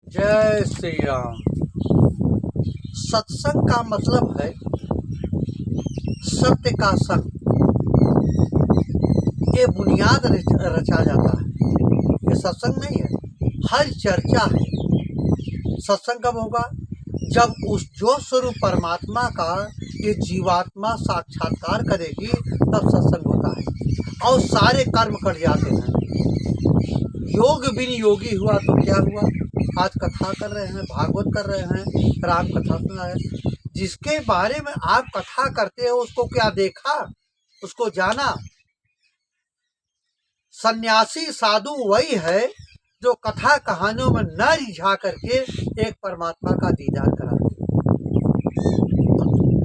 जय श्री राम। सत्संग का मतलब है सत्य का संग। ये बुनियाद रचा जाता है, ये सत्संग नहीं है, हर चर्चा है। सत्संग कब होगा? जब उस जो स्वरूप परमात्मा का ये जीवात्मा साक्षात्कार करेगी, तब सत्संग होता है और सारे कर्म कट जाते हैं। योग बिन योगी हुआ तो क्या हुआ? आज कथा कर रहे हैं, भागवत कर रहे हैं, राम कथा सुना है। जिसके बारे में आप कथा करते हो उसको क्या देखा, उसको जाना? सन्यासी साधु वही है जो कथा कहानियों में न रिझा करके एक परमात्मा का दीदार करा।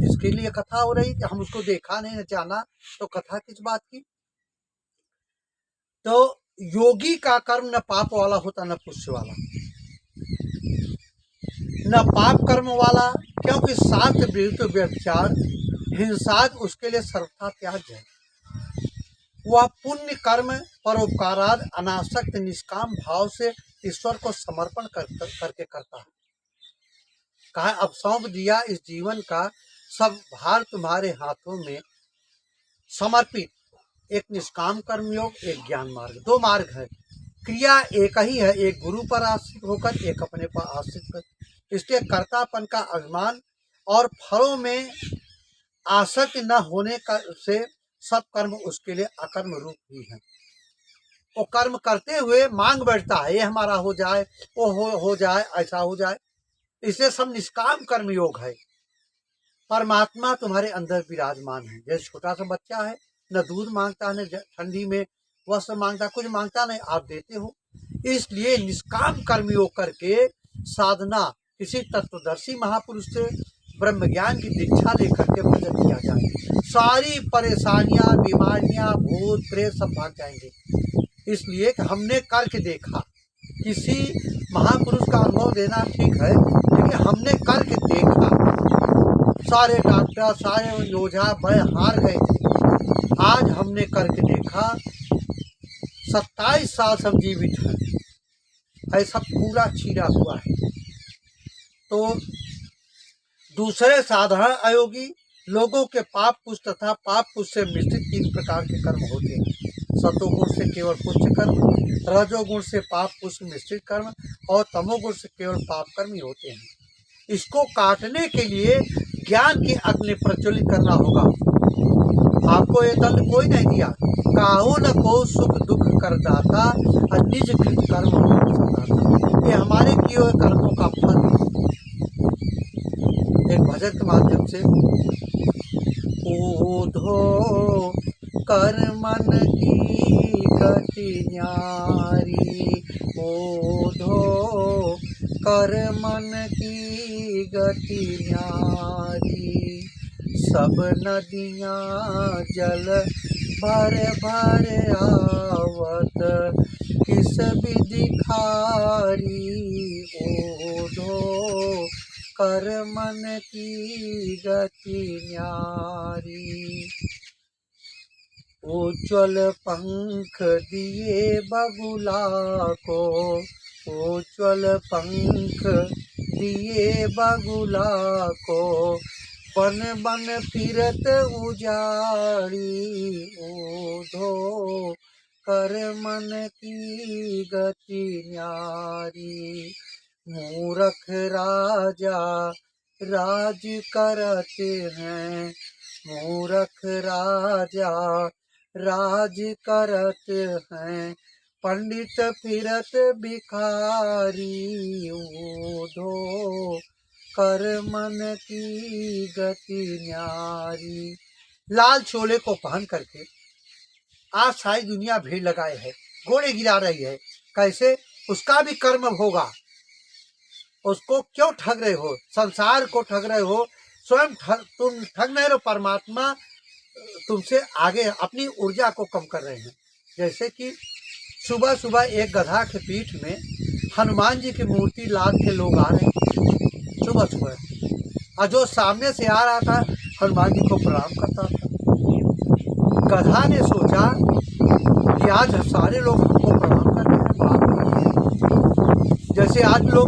इसके लिए कथा हो रही कि हम उसको देखा नहीं, न जाना, तो कथा किस बात की? तो योगी का कर्म न पाप वाला होता न पुण्य वाला, न पाप कर्म वाला, क्योंकि शास्त्र विरुद्ध व्यभिचार हिंसा उसके लिए सर्वथा त्याज्य है। वह पुण्य कर्म परोपकाराद अनासक्त निष्काम भाव से ईश्वर को समर्पण करके करता है। कहा अब सौंप दिया इस जीवन का सब भार तुम्हारे हाथों में, समर्पित। एक निष्काम कर्म योग, एक ज्ञान मार्ग, दो मार्ग है। क्रिया एक ही है, एक गुरु पर आश्रित होकर, एक अपने पर आश्रित कर। इसलिए कर्तापन का अभिमान और फलों में आसक्त न होने का से सब कर्म उसके लिए अकर्म रूप ही है। वो कर्म करते हुए मांग बैठता है, ये हमारा हो जाए, वो हो जाए, ऐसा हो जाए। इसलिए सब निष्काम कर्म योग है। परमात्मा तुम्हारे अंदर विराजमान है। जैसे छोटा सा बच्चा है, न दूध मांगता है, न ठंडी में वस्त्र मांगता, कुछ मांगता नहीं, आप देते हो। इसलिए निष्काम कर्म योग करके साधना किसी तत्वदर्शी महापुरुष से ब्रह्म ज्ञान की दीक्षा लेकर के भजन किया जाए, सारी परेशानियां, बीमारियां, भूत प्रेत सब भाग जाएंगे। इसलिए कि हमने करके देखा। किसी महापुरुष का अनुभव देना ठीक है, लेकिन हमने करके देखा। सारे डॉक्टर, सारे योद्धा भय हार गए थे, आज हमने करके देखा। 27 साल सब जीवित है, ऐसा पूरा चीरा हुआ है। तो दूसरे साधारण अयोगी लोगों के पाप पुष्ट तथा पाप पुष्ट से मिश्रित 3 प्रकार के कर्म होते हैं। सतोगुण से केवल पुण्य कर्म, रजोगुण से पाप पुष्ट मिश्रित कर्म और तमोगुण से केवल पाप कर्म ही होते हैं। इसको काटने के लिए ज्ञान की अग्नि प्रज्वलित करना होगा। आपको ये दंड कोई नहीं दिया, काहू न को सुख दुख कर दाता, निज कृत कर्म। ये हमारे किए हुए कर्मों का फल है। एक भजन के माध्यम से ऊधो कर मन की गति न्यारी, ऊधो कर मन की गति न्यारी। सब नदियाँ जल भर भर आवत, किस विधि खारी। ऊधो कर मन की गति न्यारी। उज्ज्वल पंख दिए बगुला को, उज्ज्वल पंख दिए बगुला को, बन बन फिरत उजाड़ी। ऊधो कर मन की गति न्यारी। मूर्ख राजा राज करते हैं, मूर्ख राजा राज करते हैं, पंडित फिरत भिखारी। ऊधो कर मन की गति न्यारी। लाल चोले को पहन करके आज सारी दुनिया भीड़ लगाए है, घोड़े गिरा रही है। कैसे? उसका भी कर्म होगा। उसको क्यों ठग रहे हो? संसार को ठग रहे हो, स्वयं तुम ठग नहीं रहे, परमात्मा तुमसे आगे अपनी ऊर्जा को कम कर रहे हैं। जैसे कि सुबह सुबह एक गधा के पीठ में हनुमान जी की मूर्ति लाद के लोग आ रहे हैं सुबह सुबह, और जो सामने से आ रहा था हनुमान जी को प्रणाम करता था। गधा ने सोचा कि आज सारे लोग हमको प्रणाम कर रहे हैं। जैसे आज लोग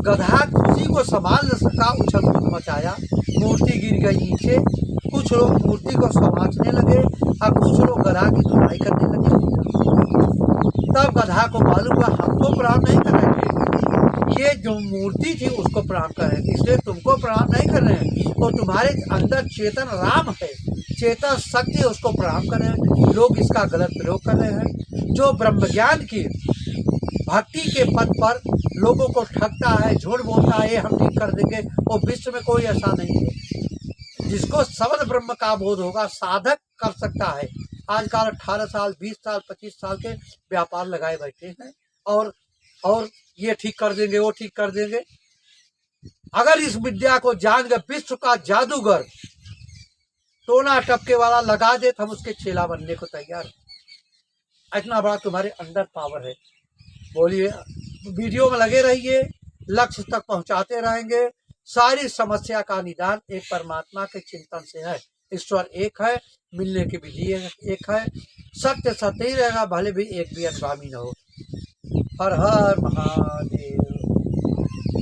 गधा खुशी को संभाल न सका, उछल कूद मचाया, मूर्ति गिर गई नीचे। कुछ लोग मूर्ति को समाचने लगे और कुछ लोग गधा की धुलाई करने लगे। तब गधा को मालूम हुआ हमको प्रणाम नहीं करेंगे, ये जो मूर्ति थी उसको प्रणाम करेंगे, इसलिए तुमको प्रणाम नहीं कर रहे हैं। तो तुम्हारे अंदर चेतन राम है, चेतन शक्ति है, उसको प्रणाम कर रहे हैं। लोग इसका गलत प्रयोग कर रहे हैं। जो ब्रह्म ज्ञान की भक्ति के पद पर लोगों को ठगता है, झूठ बोलता है, ये हम ठीक कर देंगे, वो विश्व में कोई ऐसा नहीं है। जिसको सबद ब्रह्म का बोध होगा साधक कर सकता है। आजकल 18 साल 20 साल 25 साल के व्यापार लगाए बैठे हैं और ये ठीक कर देंगे, वो ठीक कर देंगे। अगर इस विद्या को जान कर विश्व का जादूगर टोना टपके वाला लगा दे तो हम उसके चेला बनने को तैयार हैं। इतना बड़ा तुम्हारे अंदर पावर है। बोलिए, वीडियो में लगे रहिए, लक्ष्य तक पहुंचाते रहेंगे। सारी समस्या का निदान एक परमात्मा के चिंतन से है। ईश्वर एक है, मिलने की विधि एक है, सत्य सत्य ही रहेगा, भले भी एक भी अनुगामी न हो। हर हर महादेव।